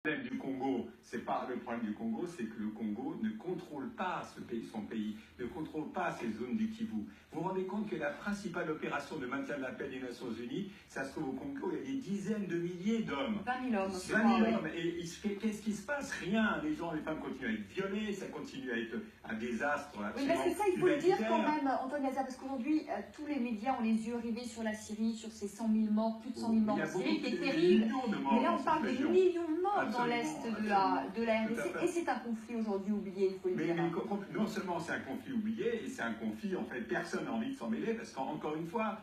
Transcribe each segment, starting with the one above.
Le problème du Congo, c'est pas le problème du Congo, c'est que le Congo ne contrôle pas son pays, ne contrôle pas ces zones du Kivu. Vous vous rendez compte que la principale opération de maintien de la paix des Nations Unies, ça se trouve au Congo, il y a des dizaines de milliers d'hommes. 20 000 hommes. 20 000 hommes. Et qu'est-ce qui se passe? Rien. Les gens, les femmes continuent à être violées, ça continue à être un désastre. Oui, parce que ça, il faut le dire quand même, Antoine Gaza, parce qu'aujourd'hui, tous les médias ont les yeux rivés sur la Syrie, sur ces 100 000 morts, plus de 100 000 morts en Syrie, qui est terrible. Mais là, on parle de millions de morts dans l'est de la RDC, et c'est un conflit aujourd'hui oublié, il faut le dire. Mais non seulement c'est un conflit oublié, et c'est un conflit, en fait, personne n'a envie de s'en mêler, parce qu'encore une fois,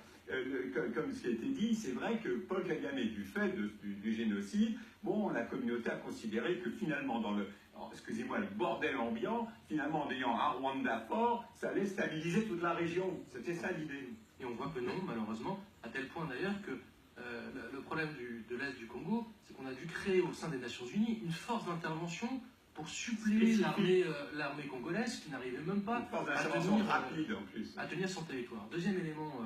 comme ce qui a été dit, c'est vrai que Paul Kagame, du fait du génocide, bon, la communauté a considéré que finalement, dans le, excusez-moi, le bordel ambiant, finalement, en ayant un Rwanda fort, ça allait stabiliser toute la région. C'était ça l'idée. Et on voit que non, malheureusement, à tel point d'ailleurs que le problème de l'Est du Congo, c'est qu'on a dû créer au sein des Nations Unies une force d'intervention pour suppléer l'armée congolaise qui n'arrivait même pas à tenir son territoire. Deuxième élément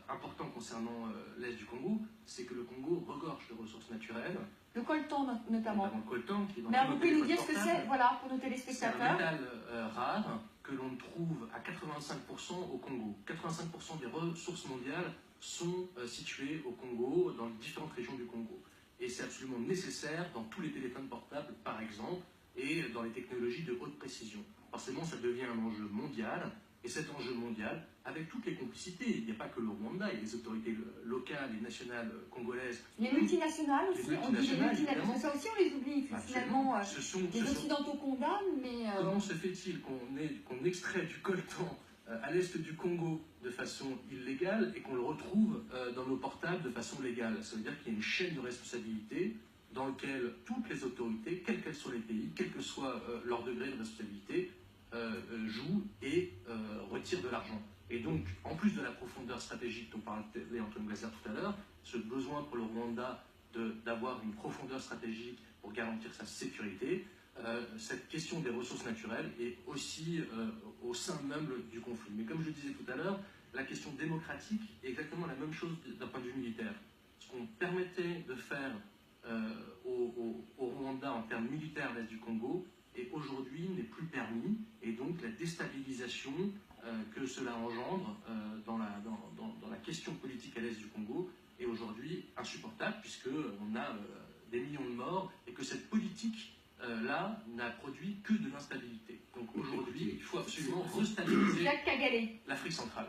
important concernant l'Est du Congo, c'est que le Congo regorge de ressources naturelles. Le coltan notamment. Le coltan qui est dans Mais vous pouvez nous dire ce que c'est, voilà, pour nos téléspectateurs. C'est un métal rare que l'on trouve à 85% au Congo. 85% des ressources mondiales sont situées au Congo, dans les différentes régions du Congo. Et c'est absolument nécessaire dans tous les téléphones portables, par exemple, et dans les technologies de haute précision. Forcément, ça devient un enjeu mondial, et cet enjeu mondial, avec toutes les complicités, il n'y a pas que le Rwanda, il y a les autorités locales et nationales congolaises. Les multinationales aussi, on dit les multinationales, ça aussi on les oublie, finalement, les Occidentaux condamnent, mais... Comment se fait-il qu'on extrait du coltan à l'est du Congo de façon illégale et qu'on le retrouve dans nos portables de façon légale? Ça veut dire qu'il y a une chaîne de responsabilité dans laquelle toutes les autorités, quels qu'elles soient les pays, quel que soit leur degré de responsabilité, jouent et retirent de l'argent. Et donc, en plus de la profondeur stratégique dont parlait Antoine Glaser tout à l'heure, ce besoin pour le Rwanda d'avoir une profondeur stratégique pour garantir sa sécurité, cette question des ressources naturelles est aussi au sein même du conflit. Mais comme je le disais tout à l'heure, la question démocratique est exactement la même chose d'un point de vue militaire. Ce qu'on permettait de faire au Rwanda en termes militaires à l'est du Congo, et aujourd'hui n'est plus permis, et donc la déstabilisation que cela engendre dans la question politique à l'est du Congo est aujourd'hui insupportable, puisqu'on a des millions de morts, et que cette politique là n'a produit que de l'instabilité. Donc aujourd'hui, il faut absolument restabiliser l'Afrique centrale.